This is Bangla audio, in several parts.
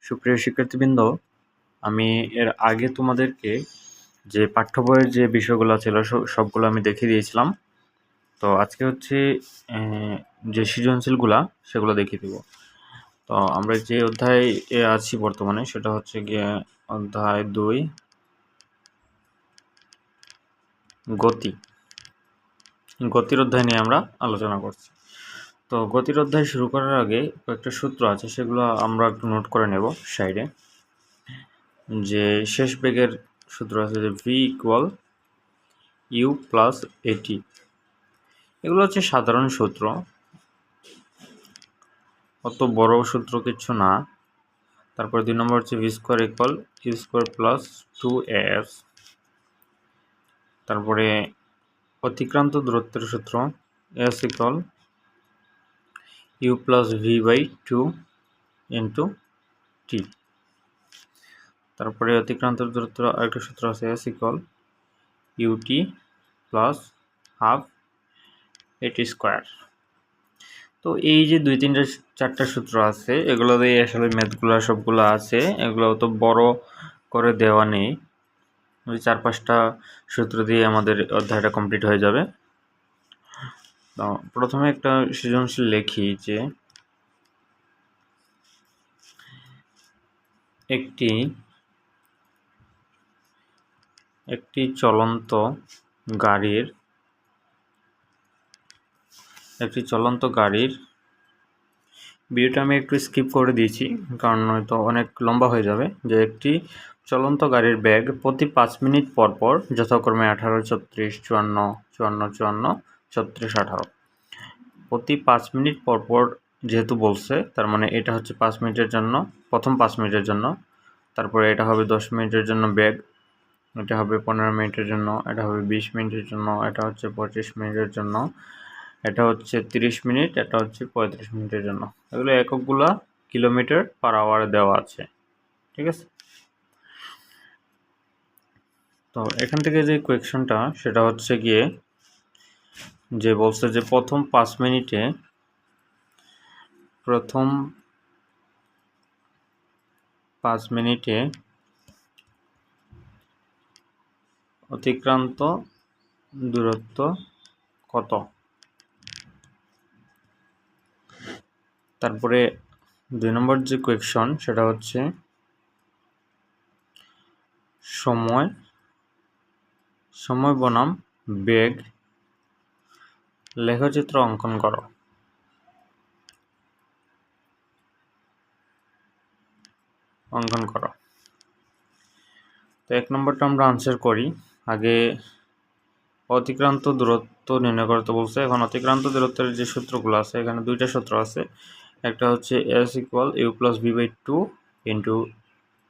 সুপ্রিয় শিক্ষার্থীবৃন্দ, আমি এর আগে তোমাদেরকে যে পাঠ্য বইয়ের যে বিষয়গুলো ছিল সবগুলো আমি দেখিয়ে দিয়েছিলাম। তো আজকে হচ্ছে যে সৃজনশীলগুলা সেগুলো দেখিয়ে দেব। তো আমরা যে অধ্যায়ে আছি বর্তমানে সেটা হচ্ছে গিয়ে অধ্যায় 2 গতির অধ্যায় নিয়ে আমরা আলোচনা করছি। তো গতির অধ্যায় শুরু করার আগে কয়েকটা সূত্র আছে, সেগুলো আমরা একটু নোট করে নেব সাইডে। যে শেষ বেগের সূত্র আছে যে v ইকুয়াল ইউ প্লাস এটি। এগুলো হচ্ছে সাধারণ সূত্র, অত বড় সূত্র কিছু না। তারপরে 2 নম্বর হচ্ছে V square equal you square plus 2as। তারপরে অতিক্রান্ত দূরত্বের সূত্র S equal U plus V by 2 into T. তারপরে অতিক্রান্ত দূরত্বের আরেকটা সূত্র আছে S equal UT plus half এটি স্কোয়ার। তো এই যে 2-3-4টা সূত্র আছে, এগুলো দিয়ে আসলে ম্যাথগুলো সবগুলো আছে, এগুলো তো বড় করে দেওয়া নেই। ওই 4-5টা সূত্র দিয়ে আমাদের অধ্যায়টা কমপ্লিট হয়ে যাবে। তো প্রথমে একটা সৃজনশীল লিখি যে একটি চলন্ত গাড়ির ভিডিওটা আমি একটু স্কিপ করে দিয়েছি, কারণ হয়তো অনেক লম্বা হয়ে যাবে। যে একটি চলন্ত গাড়ির বেগ প্রতি 5 মিনিট পর পর যথাক্রমে 18, 34, 54, 54, 54, 36, 18 প্রতি 5 মিনিট পর পর যেহেতু বলছে, তার মানে এটা হচ্ছে 5 মিনিটের জন্য, প্রথম 5 মিনিটের জন্য। তারপরে এটা হবে 10 মিনিটের জন্য বেগ, এটা হবে 15 মিনিটের জন্য, এটা হবে 20 মিনিটের জন্য, এটা হচ্ছে 25 মিনিটের জন্য, এটা হচ্ছে 30 মিনিট, এটা হচ্ছে 35 মিনিটের জন্য। এগুলো এককগুলো কিলোমিটার পার আওয়ারে দেওয়া আছে, ঠিক আছে। তো এখান থেকে যে কোয়েকশনটা সেটা হচ্ছে গিয়ে যে বলছে যে প্রথম 5 মিনিটে অতিক্রান্ত দূরত্ব কত। তারপরে 2 নম্বর যে কোয়েকশন সেটা হচ্ছে সময় বনাম বেগ লেখচিত্র অঙ্কন করো। তো 1 নম্বরটা আমরা আনসার করি। আগে অতিক্রান্ত দূরত্ব নির্ণয় করতে বলছে। এখন অতিক্রান্ত দূরত্বের যে সূত্রগুলো আছে, এখানে 2টা সূত্র আছে। একটা হচ্ছে S equal U plus V by 2 into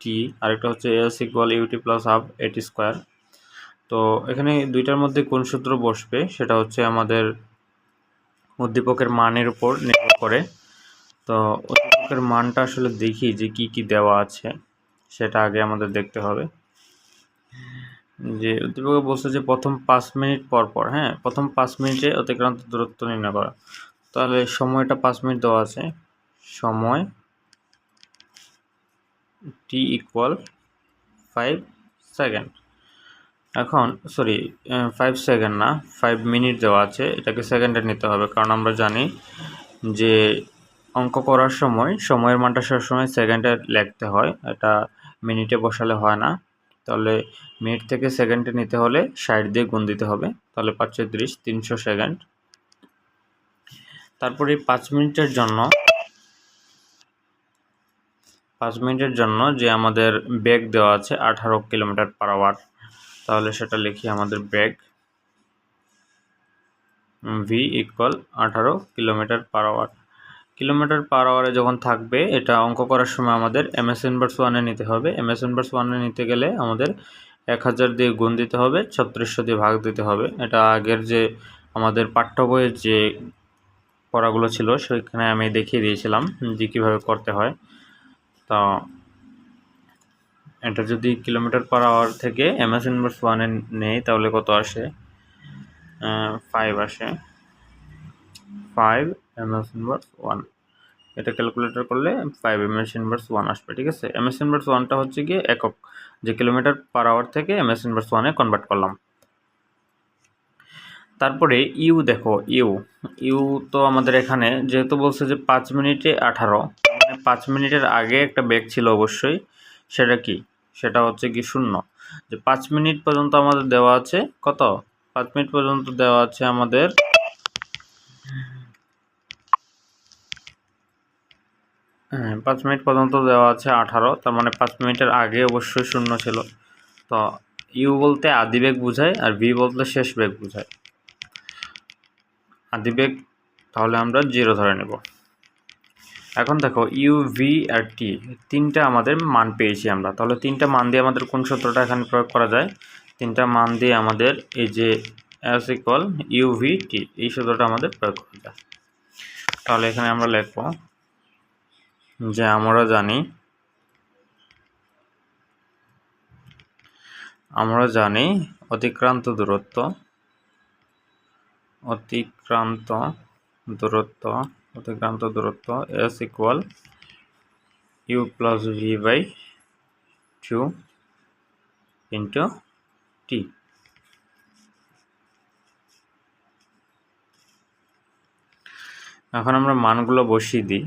T, আরেকটা হচ্ছে S equal UT plus half এটি স্কোয়ার। তো এখানে 2টার মধ্যে কোন সূত্র বসবে সেটা হচ্ছে আমাদের উদ্দীপকের মানের উপর নির্ভর করে। তো উদ্দীপকের মানটা আসলে দেখি যে কি দেওয়া আছে সেটা আগে আমাদের দেখতে হবে। যে উদ্দীপকে বলছে যে প্রথম 5 মিনিট পর পর, প্রথম 5 মিনিটে অতিক্রান্ত দূরত্ব নির্ণয় করা। তাহলে সময়টা 5 মিনিট দেওয়া আছে, সময় টি ইকুয়াল 5 সেকেন্ড। এখন 5 সেকেন্ড না, 5 মিনিট দেওয়া আছে, এটাকে সেকেন্ডে নিতে হবে, কারণ আমরা জানি যে অঙ্ক করার সময়ের মানটা সবসময় সেকেন্ডে লিখতে হয়, এটা মিনিটে বসালে হয় না। তাহলে মিনিট থেকে সেকেন্ডে নিতে হলে 60 দিয়ে গুণ দিতে হবে, তাহলে 5 × 30 300 সেকেন্ড। তারপরে 5 মিনিটের জন্য যে আমাদের বেগ দেওয়া আছে 18 কিলোমিটার পার আওয়ার, তাহলে সেটা লিখি আমাদের বেগ V equal 18 kilometre per hour. Kilometre per আওয়ারে যখন থাকবে, এটা অঙ্ক করার সময় আমাদের এমএস ইনভার্স 1-এ নিতে হবে। এমএস ইনভার্স 1-এ নিতে গেলে আমাদের 1000 দিয়ে গুণ দিতে হবে, 3600 দিয়ে ভাগ দিতে হবে। এটা আগের যে আমাদের পাঠ্য বইয়ের যে পড়াগুলো ছিল সেখানে আমি দেখিয়ে দিয়েছিলাম যে কীভাবে করতে হয়। তো এটা যদি কিলোমিটার পার আওয়ার থেকে এমএস ইনভার্স 1-এ নেই তাহলে কত আসে? 5 আসে, 5 এমএস ইনভার্স 1। এটা ক্যালকুলেটর করলে 5 ms ইনভার্স 1 আসবে, ঠিক আছে। ms ইনভার্স 1টা হচ্ছে গিয়ে একক, যে কিলোমিটার পার আওয়ার থেকে ms ইনভার্স 1-এ কনভার্ট করলাম। তারপরে ইউ দেখো, ইউ তো আমাদের এখানে যেহেতু বলছে যে 5 মিনিটে 18, মানে 5 মিনিটের আগে একটা বেগ ছিল অবশ্যই, সেটা কি, সেটা হচ্ছে কি 0। যে 5 মিনিট পর্যন্ত আমাদের দেওয়া আছে কত, 5 মিনিট পর্যন্ত দেওয়া আছে আমাদের 5 মিনিট পর্যন্ত দেওয়া আছে 18, তার মানে 5 মিনিটের আগে অবশ্যই 0 ছিল। তো ইউ বলতে আদি বেগ বোঝায় আর ভি বলতে শেষ বেগ বোঝায়। আদি বেগ তাহলে আমরা 0 ধরে নেব। এখন দেখো ইউ, ভি আর টি, তিনটা আমাদের মান পেয়েছি আমরা। তাহলে তিনটা মান দিয়ে আমাদের কোন সূত্রটা এখানে প্রয়োগ করা যায়, তিনটা মান দিয়ে আমাদের এই যে S equal U V T, এই সূত্রটা আমাদের প্রয়োগ করা যায়। তাহলে এখানে আমরা লিখব যে আমরা জানি অতিক্রান্ত দূরত্ব S equal U plus V by 2 into T. এখন আমরা মানগুলো বসিয়ে দিই।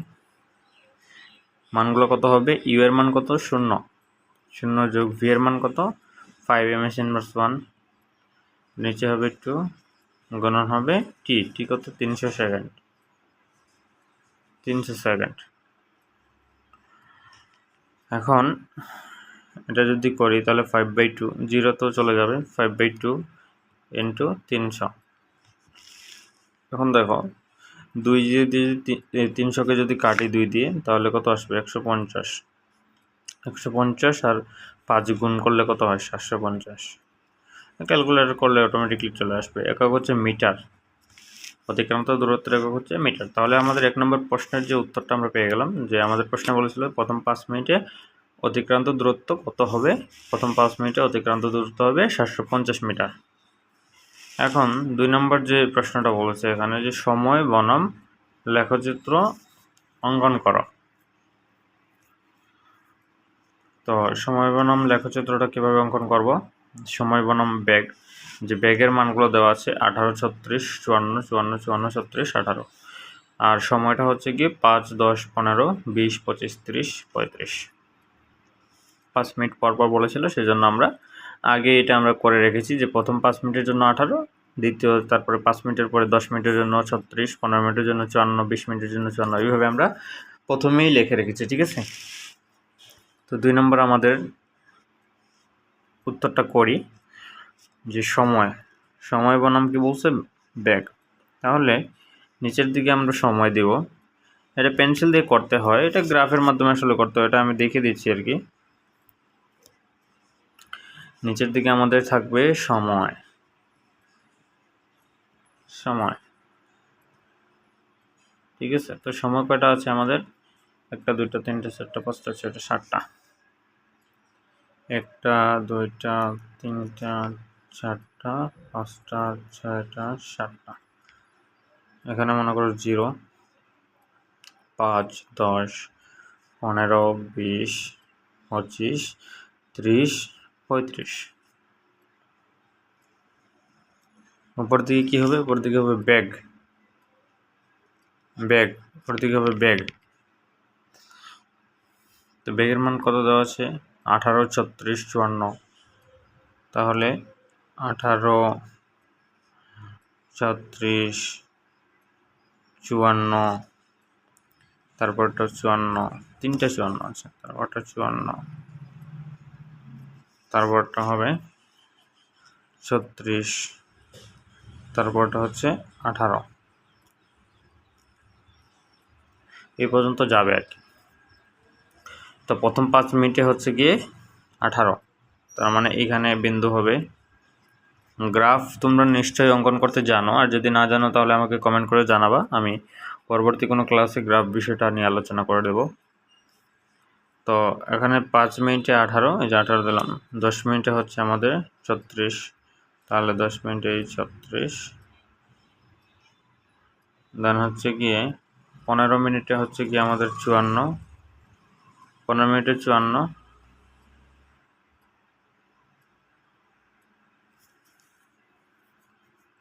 মানগুলো কত হবে, ইউ এর মান কত 0, 0 যোগ ভি এর মান কত 5 ms ইনভার্স 1, নিচে হবে 2 গুণন হবে টি কত 300 সেকেন্ড। এখন এটা যদি করি তাহলে 5/2, 0 তো চলে যাবে, 5/2 ইন্টু 300। এখন দেখো 2 যদি 300কে যদি কাটি 2 দিয়ে তাহলে কত আসবে 150 আর 5 গুণ করলে কত হয় 750। ক্যালকুলেটর করলে অটোমেটিকলি চলে আসবে। একক হচ্ছে মিটার, অতিক্রান্ত দূরত্বের একক হচ্ছে মিটার। তাহলে আমাদের 1 নম্বর প্রশ্নের যে উত্তরটা আমরা পেয়ে গেলাম, যে আমাদের প্রশ্ন বলেছিল প্রথম 5 মিনিটে অতিক্রান্ত দূরত্ব কত হবে, প্রথম 5 মিনিটে অতিক্রান্ত দূরত্ব হবে 750 মিটার। এখন 2 নম্বর যে প্রশ্নটা বলেছে এখানে যে সময় বনাম লেখচিত্র অঙ্কন করো। তো সময় বনাম লেখচিত্রটা কিভাবে অঙ্কন করব, সময় বনাম বেগ, যে বেগের মানগুলো দেওয়া আছে 18, 36, 54, 54, 54, 36, 18, আর সময়টা হচ্ছে কি 5, 10, 15, 20, 25, 30, 35। 5 মিনিট পর বলেছিল, সেই জন্য আমরা আগে এটা আমরা করে রেখেছি যে প্রথম 5 মিনিটের জন্য 18, দ্বিতীয় তারপরে 5 মিনিটের পরে 10 মিনিটের জন্য 36, 15 মিনিটের জন্য 54, 20 মিনিটের জন্য 54, এইভাবে আমরা প্রথমেই লিখে রেখেছি, ঠিক আছে। তো 2 নম্বর আমাদের উত্তরটা করি, যে সময় বনাম কি বলছে বেগ। তাহলে নিচের দিকে আমরা সময় দেব, এটা পেন্সিল দিয়ে করতে হয়, এটা গ্রাফের মাধ্যমে আসলে করতে হয়, এটা আমি দেখিয়ে দিচ্ছি আর কি। নিচের দিকে আমাদের থাকবে সময়, ঠিক আছে। তো সময় কয়টা আছে আমাদের, 1, 2, 3, 4, 5, 6, 7টা, 1, 2, 3, 4, 5, 6, 7টা। এখানে মনে করো 0, 5, 10, 15, 20, 25, 30, 35। উপর দিকে কি হবে, উপর দিকে হবে বেগ, উপর দিকে হবে বেগ। তো বেগের মান কত দেওয়া আছে 18, 36, 54, তাহলে 18, 36, 54, তারপরটা 54, 3টা 54 আছে, তারপরটা 54, তারপরটা হবে 36, তারপরটা হচ্ছে 18, এই পর্যন্ত যাবে আর কি। তো প্রথম 5 মিনিটে হচ্ছে গিয়ে 18, তার মানে এখানে বিন্দু হবে। গ্রাফ তোমরা নিশ্চয়ই অঙ্কন করতে জানো, আর যদি না জানো তাহলে আমাকে কমেন্ট করে জানাবা, আমি পরবর্তী কোনো ক্লাসে গ্রাফ বিষয়টা নিয়ে আলোচনা করে দেব। তো এখানে 5 মিনিটে 18, এই যে 18 দিলাম, 10 মিনিটে হচ্ছে আমাদের 36, তাহলে 10 মিনিটে এই 36, দেন হচ্ছে গিয়ে 15 মিনিটে হচ্ছে কি আমাদের 54, 15 মিনিটে 54,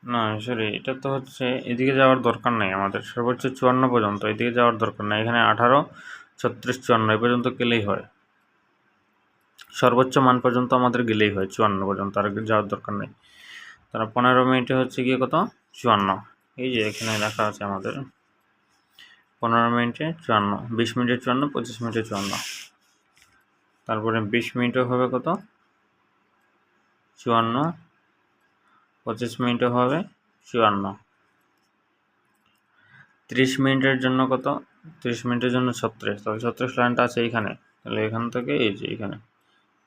না সরি, এটা তো হচ্ছে এদিকে যাওয়ার দরকার নাই, আমাদের সর্বোচ্চ 54 পর্যন্ত, এদিকে যাওয়ার দরকার নাই। এখানে 18, 36, 54 এই পর্যন্ত গেলেই হয়, সর্বোচ্চ মান পর্যন্ত আমাদের গেলেই হয়, 54 পর্যন্ত, আর যাওয়ার দরকার নেই। তারা 15 মিনিটে হচ্ছে গিয়ে কত, 54, এই যে এখানে লেখা আছে আমাদের 15 মিনিটে 54, 20 মিনিটে 54, 25 মিনিটে 54, তারপরে 20 মিনিটে হবে কত, 54, 25 মিনিটে হবে 54, 30 মিনিটের জন্য কত, 30 মিনিটের জন্য 36, তাহলে 36 লাইনটা আছে এইখানে, তাহলে এখান থেকে এই যে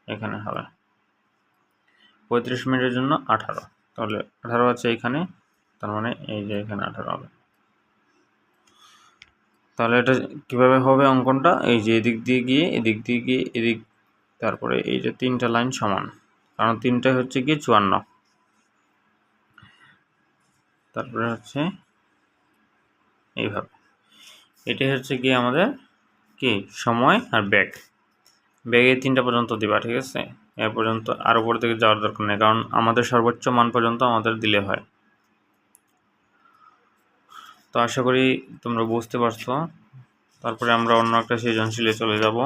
এখানে হবে। 35 মিনিটের জন্য 18, তাহলে 18 আছে এইখানে, তার মানে এই যে এখানে 18 হবে। তাহলে এটা কিভাবে হবে অঙ্কনটা, এই যে এদিক দিয়ে গিয়ে এদিক, তারপরে এই যে 3টা লাইন সমান, কারণ 3টা হচ্ছে কি 54, তারপরে হচ্ছে এইভাবে, এটাই হচ্ছে কি আমাদের কি সময় আর ব্যাগে 3টা পর্যন্ত দিবা, ঠিক আছে, এ পর্যন্ত আর উপর দিকে যাওয়ার দরকার নেই, কারণ আমাদের সর্বোচ্চ মান পর্যন্ত আমাদের দিলে হয়। তো আশা করি তোমরা বুঝতে পারছো। তারপরে আমরা অন্য একটা সৃজনশীলে চলে যাব।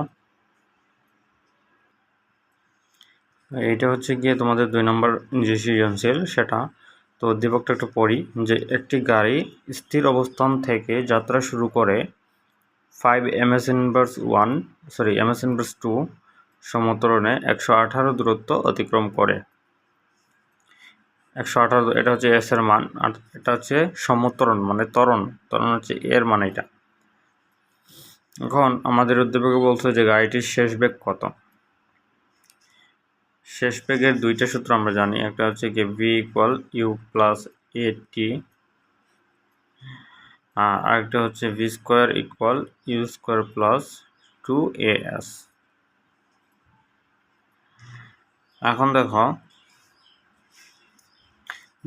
এইটা হচ্ছে গিয়ে তোমাদের 2 নম্বর যে সৃজনশীল সেটা। তো উদ্দীপকটা একটু পড়ি, যে একটি গাড়ি স্থির অবস্থান থেকে যাত্রা শুরু করে 5 ms ইনভার্স 2 সমত্বরণে 118 দূরত্ব অতিক্রম করে। 118, এটা হচ্ছে এস এর মান, আর এটা হচ্ছে সমত্বরণ মানে ত্বরণ হচ্ছে এর মান এটা। এখন আমাদের উদ্দীপকে বলছে যে গাড়িটির শেষ বেগ কত। শেষ বেগের 2টা সূত্র আমরা জানি, একটা হচ্ছে কি v = u + at, আর আরেকটা হচ্ছে v² = u² + 2as। এখন দেখো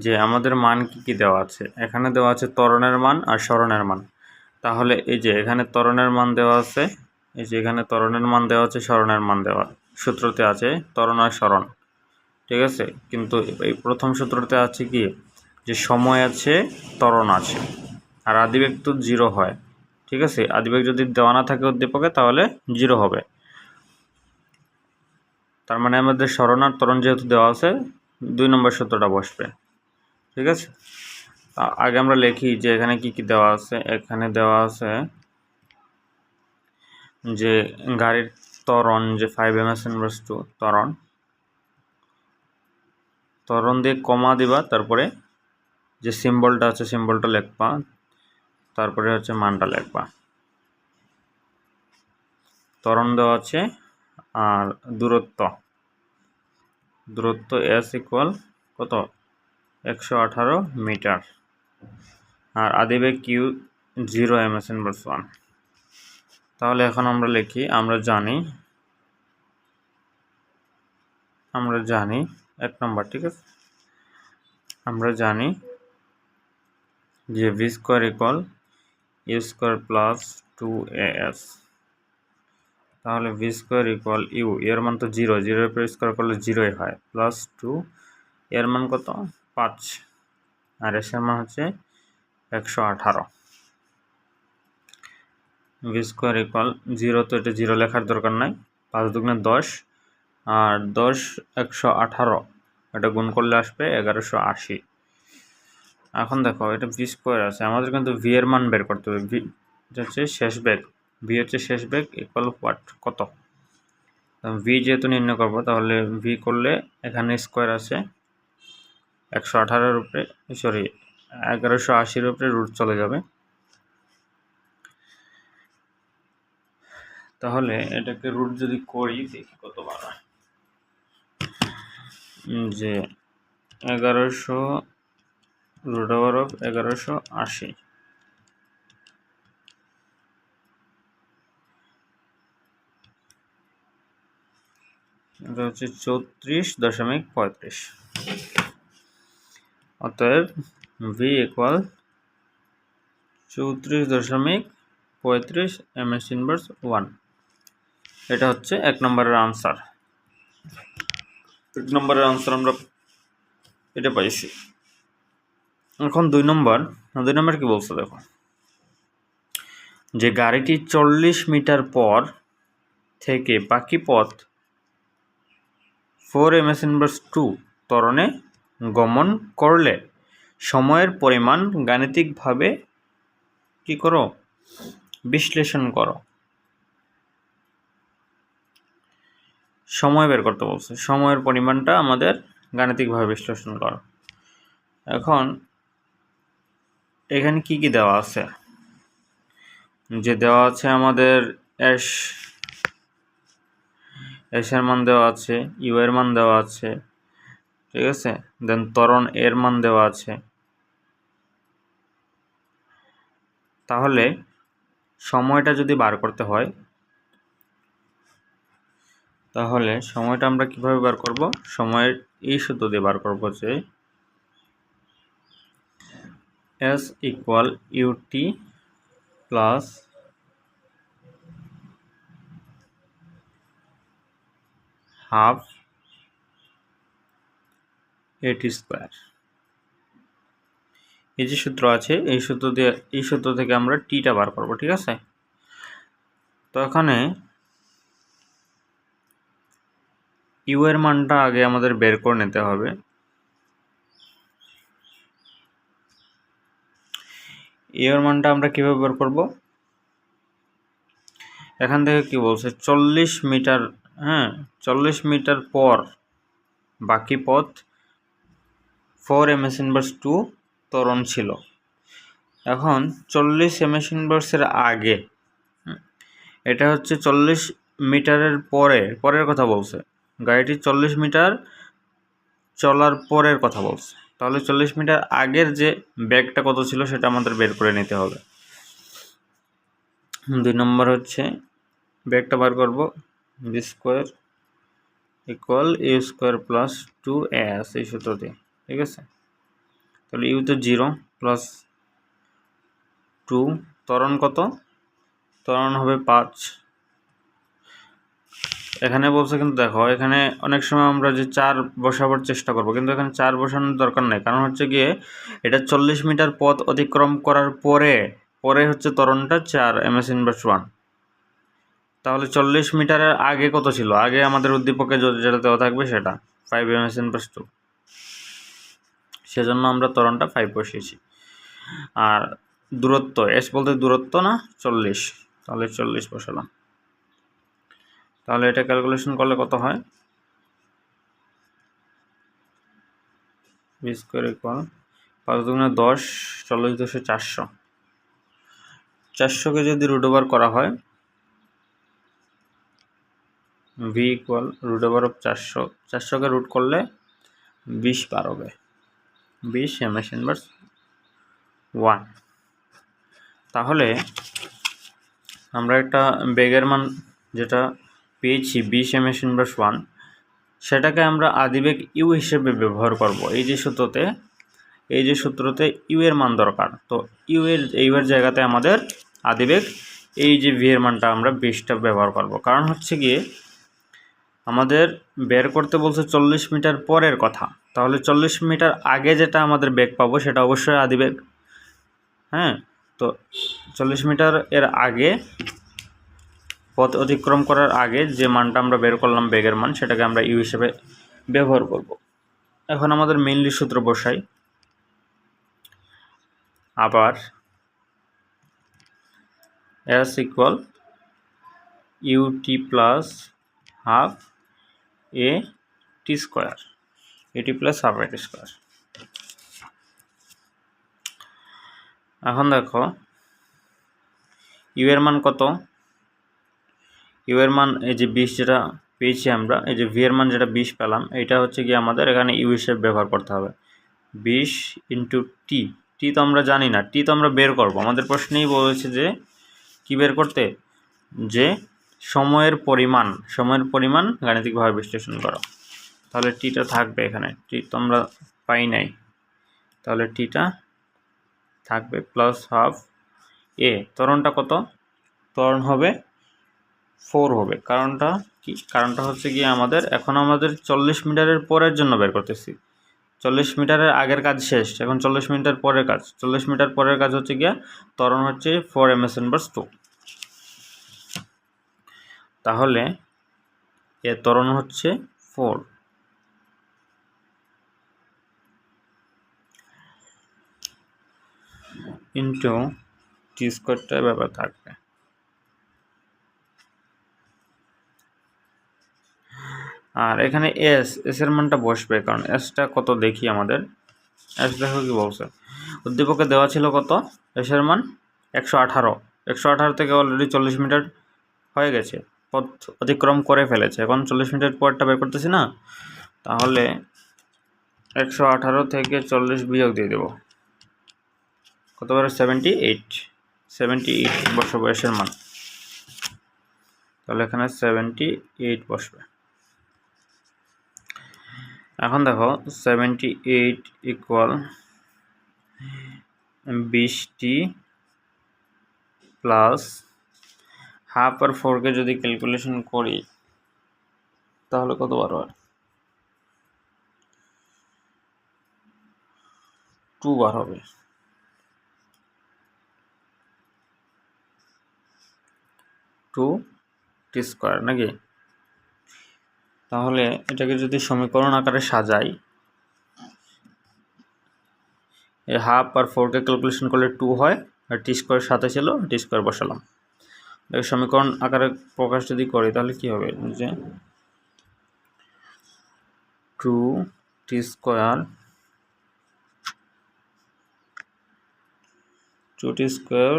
যে আমাদের মান কি দেওয়া আছে, এখানে দেওয়া আছে ত্বরণের মান আর সরণের মান। তাহলে এই যে এখানে ত্বরণের মান দেওয়া আছে, এই যে এখানে ত্বরণের মান দেওয়া আছে, সরণের মান দেওয়া, সূত্রতে আছে ত্বরণ আর সরণ, ঠিক আছে। কিন্তু এই প্রথম সূত্রতে আছে কি, যে সময় আছে, ত্বরণ আছে, আর আদিবেগ তো 0 হয়, ঠিক আছে। আদিবেগ যদি দেওয়া না থাকে উদ্দীপকে তাহলে 0 হবে, তার মানে আমাদের সরণ আর ত্বরণ যেহেতু দেওয়া আছে, 2 নম্বর সূত্রটা বসবে, ঠিক আছে। আগে আমরা লিখি যে এখানে কি দেওয়া আছে। এখানে দেওয়া আছে যে গাড়ির ত্বরণ যে 5 ms ইনভার্স 2 ত্বরণ দিয়ে কমা দিবা, তারপরে যে সিম্বলটা আছে সিম্বলটা লিখবা, তারপরে হচ্ছে মানটা লিখবা। ত্বরণ দেওয়া আছে আর দূরত্ব s = কত, 118 মিটার, আর আদিবেগ q 0 ms ইনভার্স 1। তাহলে এখন আমরা লিখি, আমরা জানি 1 নম্বর, ঠিক আছে, আমরা জানি যে v² = u² + 2as। তাহলে v² = u, এর মান তো 0, 0 এর উপর স্কোয়ার করলে 0ই হয়, প্লাস 2 এর মান কত, 5, আর এস এর মান হচ্ছে 118। v² = 0, তো এটা 0 লেখার দরকার নাই, 5 দুগুণে 10, আর 10 118, এটা গুণ করলে আসবে 1180। এখন দেখো এটা v² আছে, আমাদের কিন্তু v এর মান বের করতে হবে। v হচ্ছে শেষ বেগ, v হচ্ছে শেষ বেগ, ইকুয়াল হোয়াট, কত। v যেহেতু নির্ণয় করবো, তাহলে v করলে এখানে স্কোয়ার আছে 118-এর উপরে, 1180-এর উপরে রুট চলে যাবে। তাহলে এটাকে রুট যদি করি, দেখি কত বার হয়, যে 1100 √1180, এটা হচ্ছে 34.35। অতএব v = 34.35 35 ms ইনভার্স 1। এটা হচ্ছে 1 নম্বরের আনসার। 1 নম্বরের আনসার আমরা এটা পাইছি। এখন 2 নম্বর কি বলছে দেখো, যে গাড়িটি 40 মিটার পর থেকে বাকি পথ 4 ms ইনভার্স 2 ত্বরণে গমন করলে সময়ের পরিমাণ গাণিতিকভাবে কি করো, বিশ্লেষণ করো। সময় বের করতে বলছে, সময়ের পরিমাণটা আমাদের গাণিতিকভাবে বিশ্লেষণ করো। এখন এখানে কি কি দেওয়া আছে, যে দেওয়া আছে আমাদের এস এর মান দেওয়া আছে, ইউ এর মান দেওয়া আছে, ঠিক আছে, দেন ত্বরণ এর মান দেওয়া আছে। তাহলে সময়টা যদি বার করতে হয়, তাহলে সময়টা আমরা কিভাবে বার করব, সময়ের এই সূত্র দিয়ে বার করব, যে S equal UT plus half এটি স্কোয়ার। এই যে সূত্র আছে, এই সূত্র থেকে আমরা টিটা বার করব, ঠিক আছে। তো এখানে ইউ এর মানটা আগে আমাদের বের করে নিতে হবে। ইউ এর মানটা আমরা কিভাবে বের করব, এখান থেকে কি বলছে, 40 মিটার, হ্যাঁ 40 মিটার পর বাকি পথ 4 ms ইনভার্স 2 ত্বরণ ছিল। এখন 40 ms ইনভার্সের আগে, এটা হচ্ছে 40 মিটারের পরের কথা বলছে, গাড়িটি 40 মিটার চলার পরের কথা বলছে। তাহলে 40 মিটার আগের যে বেগটা কত ছিল সেটা আমাদের বের করে নিতে হবে। 2 নম্বর হচ্ছে বেগটা বার করব, v square equal you square plus 2s, এই সূত্র দিয়ে, ঠিক আছে। তাহলে ইউ তো 0 প্লাস 2, ত্বরণ কত, ত্বরণ হবে 5। এখানে বলছে, কিন্তু দেখো এখানে অনেক সময় আমরা যে 4 বসাবার চেষ্টা করব, কিন্তু এখানে 4 বসানোর দরকার নেই, কারণ হচ্ছে গিয়ে এটা 40 মিটার পথ অতিক্রম করার পরে হচ্ছে ত্বরণটা 4 ms ইনভার্স 1। তাহলে 40 মিটারের আগে কত ছিল, আগে আমাদের উদ্দীপকে যেটা দেওয়া থাকবে সেটা 5 ms ইনভার্স 2, সেজন্য আমরা ত্বরণটা 5 বসিয়েছি। আর দূরত্ব, এস বলতে দূরত্ব না 40, তাহলে 40 বসালাম। তাহলে এটা ক্যালকুলেশন করলে কত হয়, বি স্কোয়ার ইকুয়াল 5 দুগুণে 10, 40 10 400, 400কে যদি রুট ওভার করা হয়, V equal root over of 400, 400কে রুট করলে 20 বার হবে, 20 ms ইনভার্স 1। তাহলে আমরা একটা বেগের মান যেটা পেয়েছি 20 ms ইনভার্স 1, সেটাকে আমরা আদিবেগ ইউ হিসেবে ব্যবহার করব। এই যে সূত্রতে ইউ এর মান দরকার, তো ইউ এর এইবার জায়গাতে আমাদের আদিবেগ এই যে ভি এর মানটা আমরা 20টা ব্যবহার করব। কারণ হচ্ছে গিয়ে আমাদের বের করতে বলছে 40 মিটার পরের কথা, তাহলে 40 মিটার আগে যেটা আমাদের বেগ পাবো সেটা অবশ্যই আদিবেগ, হ্যাঁ। তো 40 মিটার এর আগে, পথ অতিক্রম করার আগে যে মানটা আমরা বের করলাম বেগের মান, সেটাকে আমরা ইউ হিসেবে ব্যবহার করব। এখন আমাদের মেইনলি সূত্র বসাই, আবার S equal UT plus half A T square, A T plus half এটি স্কোয়ার। এখন দেখো ইউ এর মান কত, ইউ এর মান এই যে 20 যেটা পেয়েছি আমরা, এই যে ভি এর মান যেটা 20 পেলাম, এটা হচ্ছে কি আমাদের এখানে ইউ হিসেবে ব্যবহার করতে হবে। 20 ইন্টু টি, টি তো আমরা জানি না, টি তো আমরা বের করব। আমাদের প্রশ্নেই বলেছে যে কি বের করতে, যে সময়ের পরিমাণ গাণিতিকভাবে বিশ্লেষণ করো। তাহলে টিটা থাকবে এখানে, টি তো আমরা পাই নাই, তাহলে টিটা থাকবে প্লাস হাফ এ, ত্বরণটা কত ত্বরণ হবে 4 হবে। কারণটা কি? কারণটা হচ্ছে কি আমাদের 40 মিটারের পরের জন্য বের করতেছি। 40 মিটারের আগের কাজ শেষ, এখন 40 মিটার পরের কাজ। 40 মিটার পরের কাজ হচ্ছে গিয়া ত্বরণ হচ্ছে 4 ms/2। তাহলে এর ত্বরণ হচ্ছে 4 ইন্টু টি স্কোয়ারটা ব্যাপার থাকবে। আর এখানে এস এর মানটা বসবে, কারণ এসটা কত দেখি আমাদের। এস দেখো কি বলছে, উদ্দীপকে দেওয়া ছিল কত, এস এর মান 118। 118 থেকে অলরেডি 40 মিটার হয়ে গেছে, পথ অতিক্রম করে ফেলেছে। এখন 40 মিটার পরটা বের করতেছি না, তাহলে 118 থেকে 40 বিয়োগ দিয়ে দেব, কত বড় 78। 78 বসাবো এসের মান, তাহলে এখানে 78 বসবে। এখন দেখো 78 ইকুয়াল 20টি প্লাস হাফ আর 4কে যদি ক্যালকুলেশন করি তাহলে কত বার হয়, 2 বার হবে। 2t স্কোয়ার নাকি? তাহলে এটাকে যদি সমীকরণ আকারে সাজাই, এই হাফ আর 4কে ক্যালকুলেশন করলে 2 হয়, আর টি স্কোয়ার সাথে ছিল, টি স্কোয়ার বসালাম। এটাকে সমীকরণ আকারে প্রকাশ যদি করি তাহলে কি হবে, যে 2t square 2t square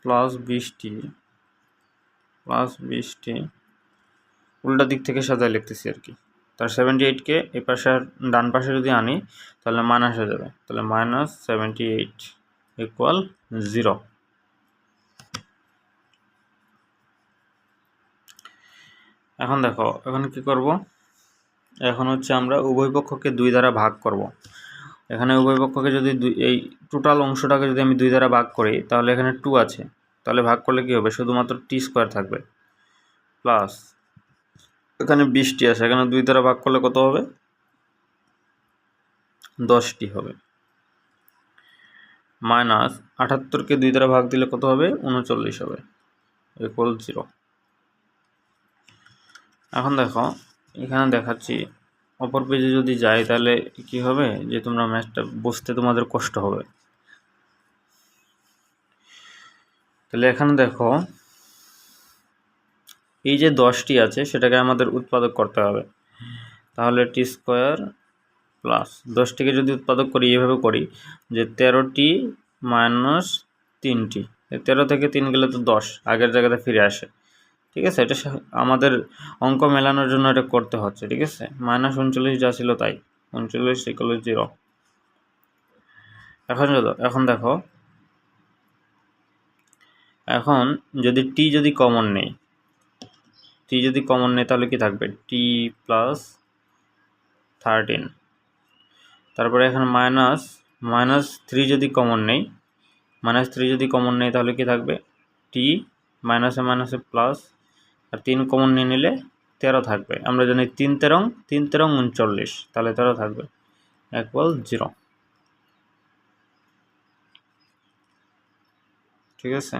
plus 20টি উল্টা দিক থেকে সাজায় লিখতেছি আর কি। তার 78কে এই পাশে ডান পাশে যদি আনি তাহলে মাইনাস হয়ে যাবে, তাহলে -78 ইকুয়াল 0। এখন দেখো, এখন কি করব, এখন হচ্ছে আমরা উভয় পক্ষকে 2 দ্বারা ভাগ করব। এখানে উভয় পক্ষকে যদি এই টোটাল অংশটাকে যদি আমি 2 দ্বারা ভাগ করি, তাহলে এখানে 2 আছে, তাহলে ভাগ করলে কি হবে, শুধুমাত্র টি স্কোয়ার থাকবে, প্লাস এখানে 20টি আছে, এখানে 2 দ্বারা ভাগ করলে কত হবে, 10টি হবে, মাইনাস 78কে 2 দ্বারা ভাগ দিলে কত হবে, 39 হবে, ইকুয়াল 0। এখন দেখো এখানে দেখাচ্ছি, অপর পেজে যদি যাই তাহলে কি হবে, যে তোমরা ম্যাথটা বুঝতে তোমাদের কষ্ট হবে। তাহলে এখানে দেখো এই যে 10টি আছে সেটাকে আমাদের উৎপাদক করতে হবে, তাহলে টি স্কোয়ার প্লাস 10টিকে যদি উৎপাদক করি এভাবে করি, যে 13টি মাইনাস 3টি, 13 থেকে 3 গেলে তো 10 আগের জায়গাতে ফিরে আসে, ঠিক আছে। এটা আমাদের অঙ্ক মেলানোর জন্য এটা করতে হচ্ছে, ঠিক আছে। -39 যা ছিল তাই, 39 ইকুয়াল 0। এখন দেখো, এখন যদি টি যদি কমন নেই, তাহলে কি থাকবে, টি প্লাস 13। তারপরে এখানে -3 যদি কমন নেই, তাহলে কি থাকবে, টি মাইনাসে মাইনাসে প্লাস, আর 3 কমন নিয়ে নিলে 13 থাকবে। আমরা জানি 3 তেরং 39, তাহলে 13 থাকবে, ইকুয়াল 0, ঠিক আছে।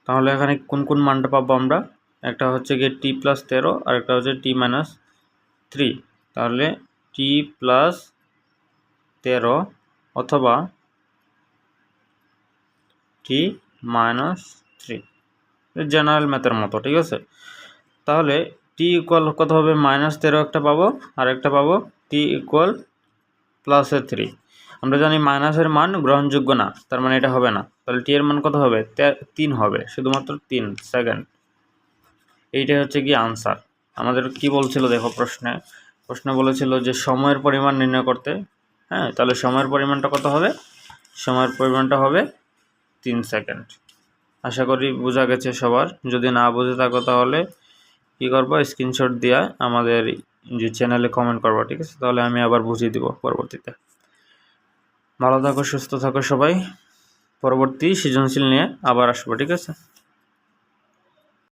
তাহলে এখানে কোন কোন মানটা পাবো আমরা, একটা হচ্ছে গিয়ে টি প্লাস 13 আর একটা হচ্ছে টি মাইনাস 3। তাহলে টি প্লাস 13 অথবা টি মাইনাস 3, জেনারেল ম্যাথের মতো, ঠিক আছে। তাহলে টি ইকুয়াল কত হবে, -13 একটা পাবো, আর একটা পাবো টি ইকুয়াল +3। আমরা জানি মাইনাসের মান গ্রহণযোগ্য না, তার মানে এটা হবে না। তাহলে টি এর মান কত হবে, 3 হবে, শুধুমাত্র 3 সেকেন্ড। এইটাই হচ্ছে কি আনসার। আমাদের কি বলছিল দেখো, প্রশ্নে বলেছিল যে সময়ের পরিমাণ নির্ণয় করতে। হ্যাঁ, তাহলে সময়ের পরিমাণটা কত হবে, সময়ের পরিমাণটা হবে 3 সেকেন্ড। আশা করি বোঝা গেছে সবার। যদি না বুঝে থাকো তাহলে কী করবো, স্ক্রিনশট দিয়ে আমাদের যে চ্যানেলে কমেন্ট করবো, ঠিক আছে। তাহলে আমি আবার বুঝিয়ে দিব পরবর্তীতে। ভালো থাকো, সুস্থ থাকো সবাই। পরবর্তী সৃজনশীল নিয়ে আবার আসবো, ঠিক আছে।